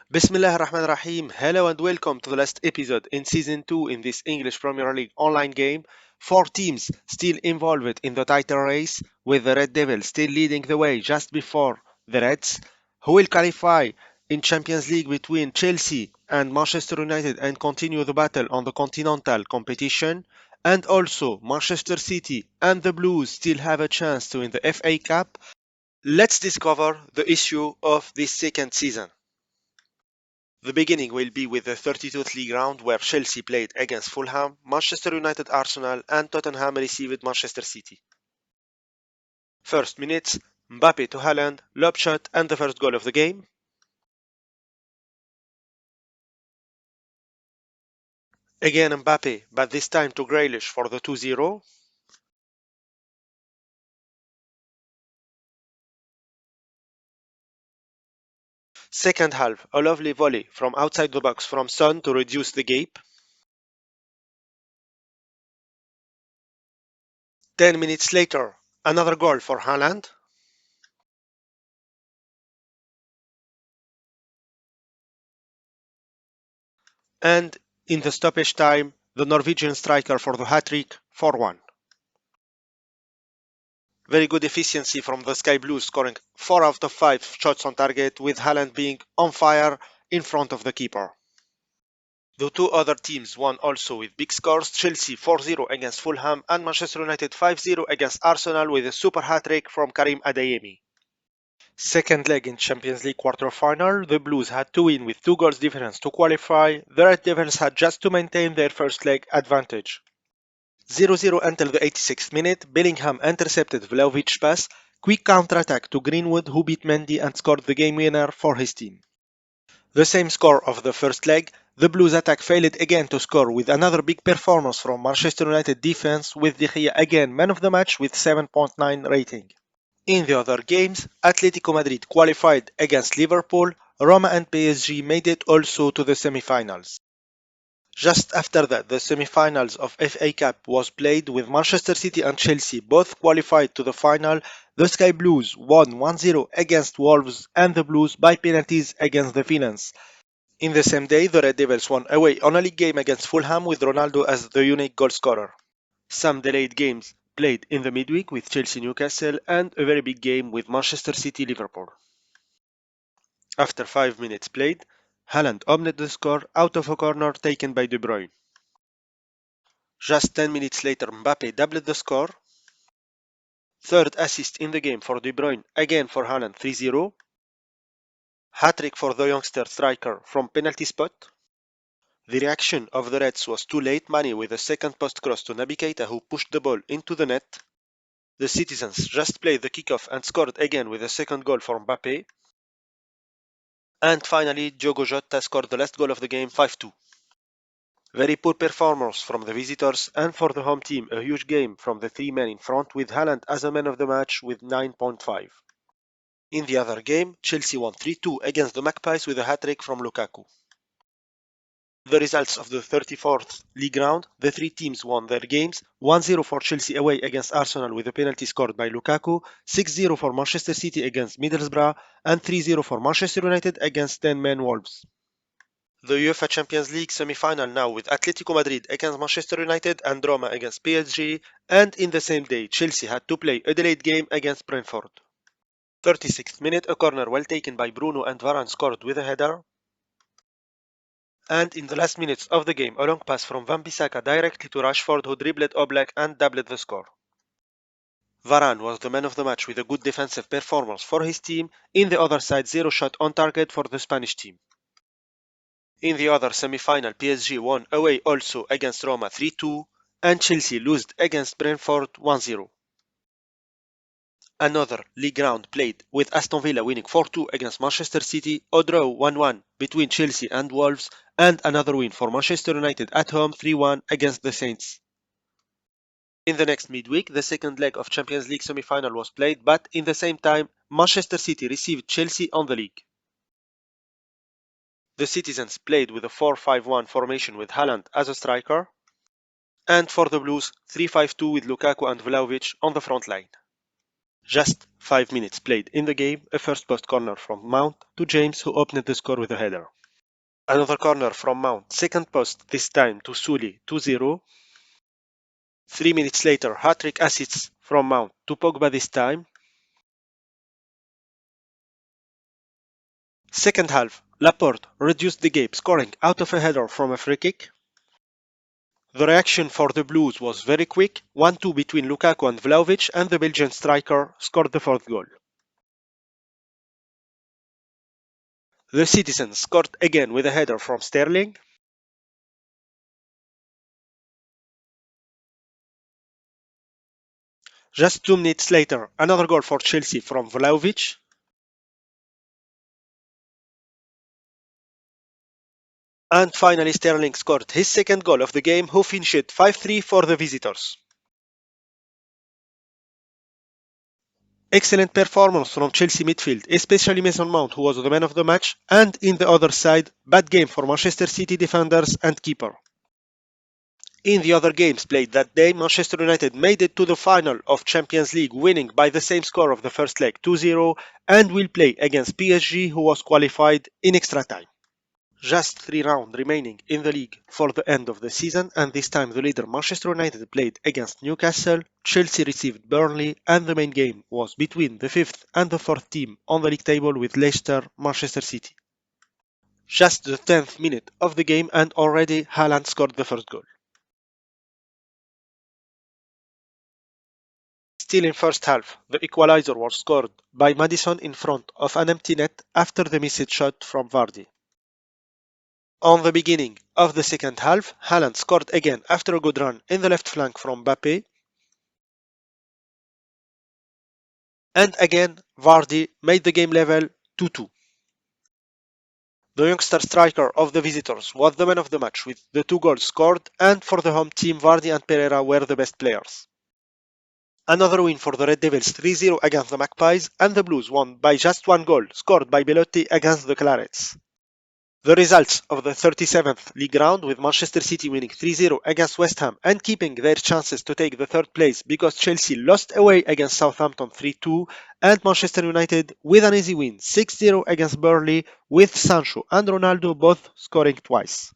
Bismillah ar-Rahman ar-Rahim. Hello and welcome to the last episode in Season 2 in this English Premier League online game. Four teams still involved in the title race, with the Red Devils still leading the way just before the Reds, who will qualify in Champions League between Chelsea and Manchester United and continue the battle on the continental competition. And also, Manchester City and the Blues still have a chance to win the FA Cup. Let's discover the issue of this second season. The beginning will be with the 32th league round where Chelsea played against Fulham, Manchester United Arsenal and Tottenham received Manchester City. First minutes, Mbappe to Haaland, lob shot and the first goal of the game. Again Mbappe, but this time to Grealish for the 2-0. Second half, a lovely volley from outside the box from Son to reduce the gap. 10 minutes later, another goal for Haaland. And in the stoppage time, the Norwegian striker for the hat-trick 4-1. Very good efficiency from the Sky Blues, scoring 4 out of 5 shots on target, with Haaland being on fire in front of the keeper. The two other teams won also with big scores: Chelsea 4-0 against Fulham and Manchester United 5-0 against Arsenal with a super hat-trick from Karim Adeyemi. Second leg in Champions League quarter-final, the Blues had to win with 2 goals difference to qualify. The Red Devils had just to maintain their first leg advantage. 0-0 until the 86th minute. Bellingham intercepted Vlahovic's pass. Quick counter-attack to Greenwood, who beat Mendy and scored the game winner for his team. The same score of the first leg. The Blues attack failed again to score, with another big performance from Manchester United defense, with De Gea again man of the match with 7.9 rating. In the other games, Atletico Madrid qualified against Liverpool. Roma and PSG made it also to the semi-finals. Just after that, the semi-finals of FA Cup was played, with Manchester City and Chelsea both qualified to the final. The Sky Blues won 1-0 against Wolves and the Blues by penalties against the Villains. In the same day, the Red Devils won away on a league game against Fulham with Ronaldo as the unique goal scorer. Some delayed games played in the midweek with Chelsea Newcastle and a very big game with Manchester City Liverpool. After 5 minutes played, Haaland opened the score out of a corner taken by De Bruyne. Just 10 minutes later, Mbappe doubled the score. Third assist in the game for De Bruyne, again for Haaland 3-0. Hat-trick for the youngster striker from penalty spot. The reaction of the Reds was too late. Mane with a second post cross to Naby Keita, who pushed the ball into the net. The citizens just played the kickoff and scored again with a second goal for Mbappe. And finally, Diogo Jota scored the last goal of the game, 5-2. Very poor performance from the visitors, and for the home team, a huge game from the three men in front, with Haaland as a man of the match with 9.5. In the other game, Chelsea won 3-2 against the Magpies with a hat-trick from Lukaku. The results of the 34th league round: the three teams won their games. 1-0 for Chelsea away against Arsenal with a penalty scored by Lukaku, 6-0 for Manchester City against Middlesbrough, and 3-0 for Manchester United against 10-man Wolves. The UEFA Champions League semi-final now, with Atletico Madrid against Manchester United and Roma against PSG, and in the same day Chelsea had to play a delayed game against Brentford. 36th minute, a corner well taken by Bruno and Varane scored with a header. And in the last minutes of the game, a long pass from Wan-Bissaka directly to Rashford, who dribbled Oblak and doubled the score. Varane was the man of the match with a good defensive performance for his team. In the other side, 0 shot on target for the Spanish team. In the other semi-final, PSG won away also against Roma 3-2, and Chelsea lost against Brentford 1-0. Another league round played, with Aston Villa winning 4-2 against Manchester City, a draw 1-1 between Chelsea and Wolves, and another win for Manchester United at home 3-1 against the Saints. In the next midweek, the second leg of Champions League semi-final was played, but in the same time, Manchester City received Chelsea on the league. The citizens played with a 4-5-1 formation with Haaland as a striker, and for the Blues, 3-5-2 with Lukaku and Vlahovic on the front line. Just 5 minutes played in the game, a first post corner from Mount to James, who opened the score with a header. Another corner from Mount, second post, this time to Sully, 2-0. 3 minutes later, hat-trick assists from Mount to Pogba this time. Second half, Laporte reduced the gap, scoring out of a header from a free kick. The reaction for the Blues was very quick, 1-2 between Lukaku and Vlahovic, and the Belgian striker scored the fourth goal. The Citizens scored again with a header from Sterling. Just 2 minutes later, another goal for Chelsea from Vlahovic. And finally, Sterling scored his second goal of the game, who finished 5-3 for the visitors. Excellent performance from Chelsea midfield, especially Mason Mount, who was the man of the match, and in the other side, bad game for Manchester City defenders and keeper. In the other games played that day, Manchester United made it to the final of Champions League, winning by the same score of the first leg, 2-0, and will play against PSG, who was qualified in extra time. Just 3 rounds remaining in the league for the end of the season, and this time the leader Manchester United played against Newcastle, Chelsea received Burnley, and the main game was between the 5th and the 4th team on the league table with Leicester, Manchester City. Just the 10th minute of the game and already Haaland scored the first goal. Still in first half, the equalizer was scored by Maddison in front of an empty net after the missed shot from Vardy. On the beginning of the second half, Haaland scored again after a good run in the left flank from Mbappe. And again, Vardy made the game level 2-2. The youngster striker of the visitors was the man of the match with the 2 goals scored, and for the home team, Vardy and Pereira were the best players. Another win for the Red Devils, 3-0 against the Magpies, and the Blues won by just 1 goal scored by Belotti against the Clarets. The results of the 37th league round, with Manchester City winning 3-0 against West Ham and keeping their chances to take the third place because Chelsea lost away against Southampton 3-2, and Manchester United with an easy win 6-0 against Burnley, with Sancho and Ronaldo both scoring twice.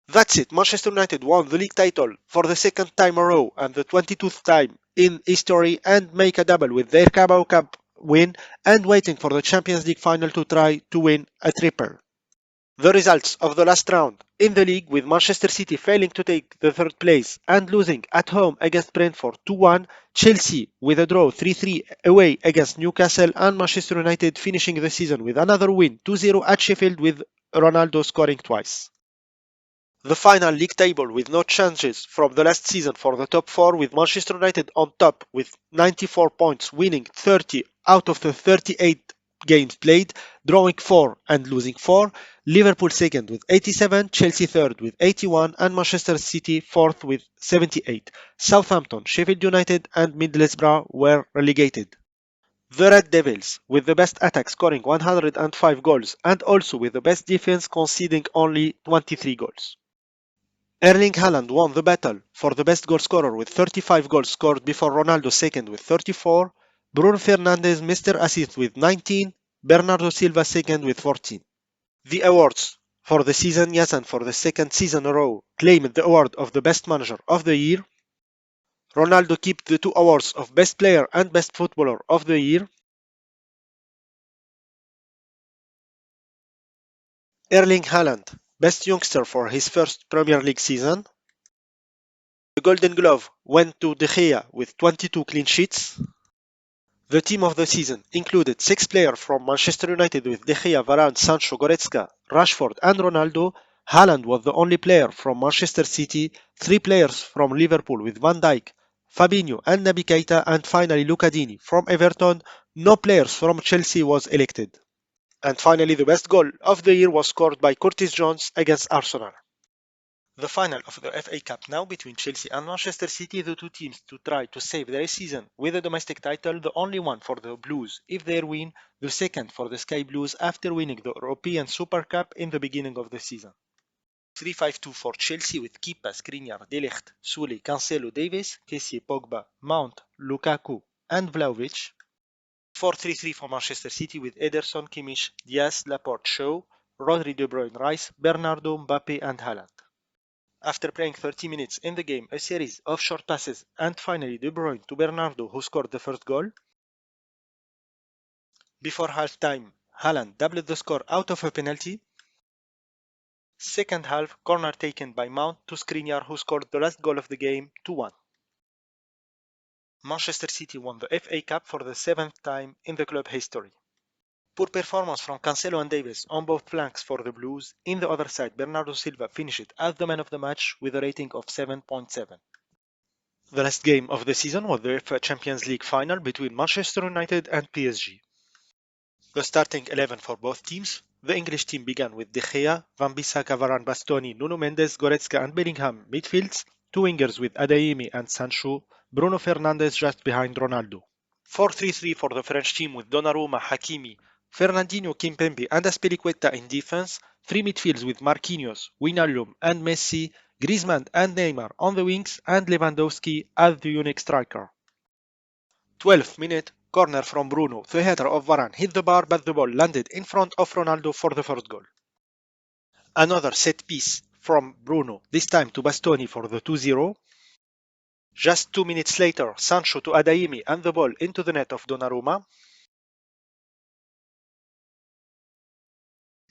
That's it, Manchester United won the league title for the second time in a row and the 22nd time in history, and make a double with their Carabao Cup win, and waiting for the Champions League final to try to win a triple. The results of the last round in the league, with Manchester City failing to take the third place and losing at home against Brentford 2-1, Chelsea with a draw 3-3 away against Newcastle, and Manchester United finishing the season with another win 2-0 at Sheffield with Ronaldo scoring twice. The final league table with no changes from the last season for the top 4, with Manchester United on top with 94 points, winning 30 out of the 38 games played, drawing 4 and losing 4. Liverpool second with 87, Chelsea third with 81, and Manchester City fourth with 78. Southampton, Sheffield United and Middlesbrough were relegated. The Red Devils, with the best attack scoring 105 goals and also with the best defense conceding only 23 goals. Erling Haaland won the battle for the best goal scorer with 35 goals scored before Ronaldo second with 34, Bruno Fernandes Mr. Assist with 19, Bernardo Silva second with 14. The awards for the season, yes, and for the second season in a row, claimed the award of the best manager of the year. Ronaldo kept the 2 awards of best player and best footballer of the year. Erling Haaland, best youngster for his first Premier League season. The Golden Glove went to De Gea with 22 clean sheets. The team of the season included 6 players from Manchester United with De Gea, Varane, Sancho, Goretzka, Rashford and Ronaldo. Haaland was the only player from Manchester City, 3 players from Liverpool with Van Dijk, Fabinho and Naby Keita, and finally Luca Dini from Everton. No players from Chelsea was elected. And finally, the best goal of the year was scored by Curtis Jones against Arsenal. The final of the FA Cup now between Chelsea and Manchester City, the 2 teams to try to save their season with a domestic title, the only one for the Blues if they win, the second for the Sky Blues after winning the European Super Cup in the beginning of the season. 3-5-2 for Chelsea with Kepa, Skriniar, De Ligt, Soulé, Cancelo, Davis, Kessie, Pogba, Mount, Lukaku and Vlahovic. 4-3-3 for Manchester City with Ederson, Kimmich, Diaz, Laporte, Shaw, Rodri, De Bruyne, Rice, Bernardo, Mbappe and Haaland. After playing 30 minutes in the game, a series of short passes and finally De Bruyne to Bernardo who scored the first goal. Before half-time, Haaland doubled the score out of a penalty. Second half, corner taken by Mount to Skriniar who scored the last goal of the game, 2-1. Manchester City won the FA Cup for the 7th time in the club history. Poor performance from Cancelo and Davies on both flanks for the Blues. In the other side, Bernardo Silva finished as the man of the match with a rating of 7.7. The last game of the season was the UEFA Champions League final between Manchester United and PSG. The starting 11 for both teams. The English team began with De Gea, Wan-Bissaka, Varane, Bastoni, Nuno Mendes, Goretzka and Bellingham midfields, two wingers with Adeyemi and Sancho, Bruno Fernandes just behind Ronaldo. 4-3-3 for the French team with Donnarumma, Hakimi, Fernandinho, Kimpembe and Azpilicueta in defense, three midfields with Marquinhos, Wijnaldum and Messi, Griezmann and Neymar on the wings and Lewandowski as the unique striker. 12th minute, corner from Bruno. The header of Varane hit the bar but the ball landed in front of Ronaldo for the first goal. Another set piece from Bruno, this time to Bastoni for the 2-0. Just 2 minutes later, Sancho to Adeyemi and the ball into the net of Donnarumma.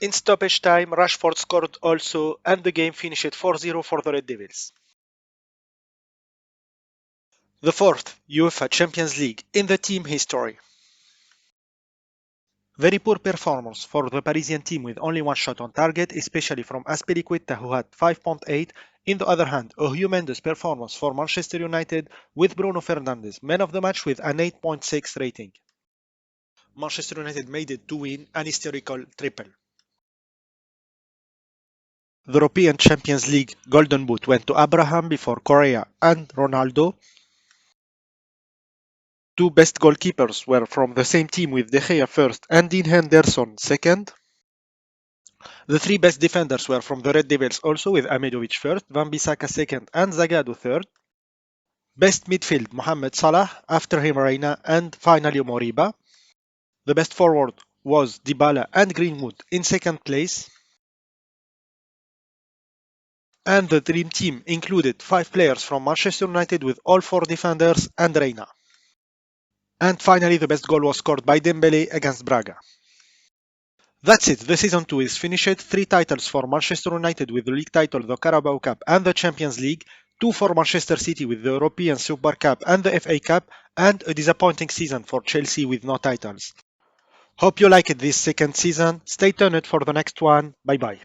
In stoppage time, Rashford scored also and the game finished 4-0 for the Red Devils. The fourth UEFA Champions League in the team history. Very poor performance for the Parisian team with only one shot on target, especially from Azpilicueta who had 5.8. In the other hand, a humongous performance for Manchester United with Bruno Fernandes, man of the match with an 8.6 rating. Manchester United made it to win an historical triple. The European Champions League Golden Boot went to Abraham before Correa and Ronaldo. Two best goalkeepers were from the same team with De Gea first and Dean Henderson second. The three best defenders were from the Red Devils also with Ahmedovich first, Wan-Bissaka second and Zagadou third. Best midfield Mohamed Salah, after him Reina and finally Moriba. The best forward was Dybala and Greenwood in second place. And the dream team included 5 players from Manchester United with all 4 defenders and Reina. And finally the best goal was scored by Dembele against Braga. That's it, the season 2 is finished. 3 titles for Manchester United with the league title, the Carabao Cup and the Champions League. 2 for Manchester City with the European Super Cup and the FA Cup. And a disappointing season for Chelsea with no titles. Hope you liked this second season. Stay tuned for the next one. Bye bye.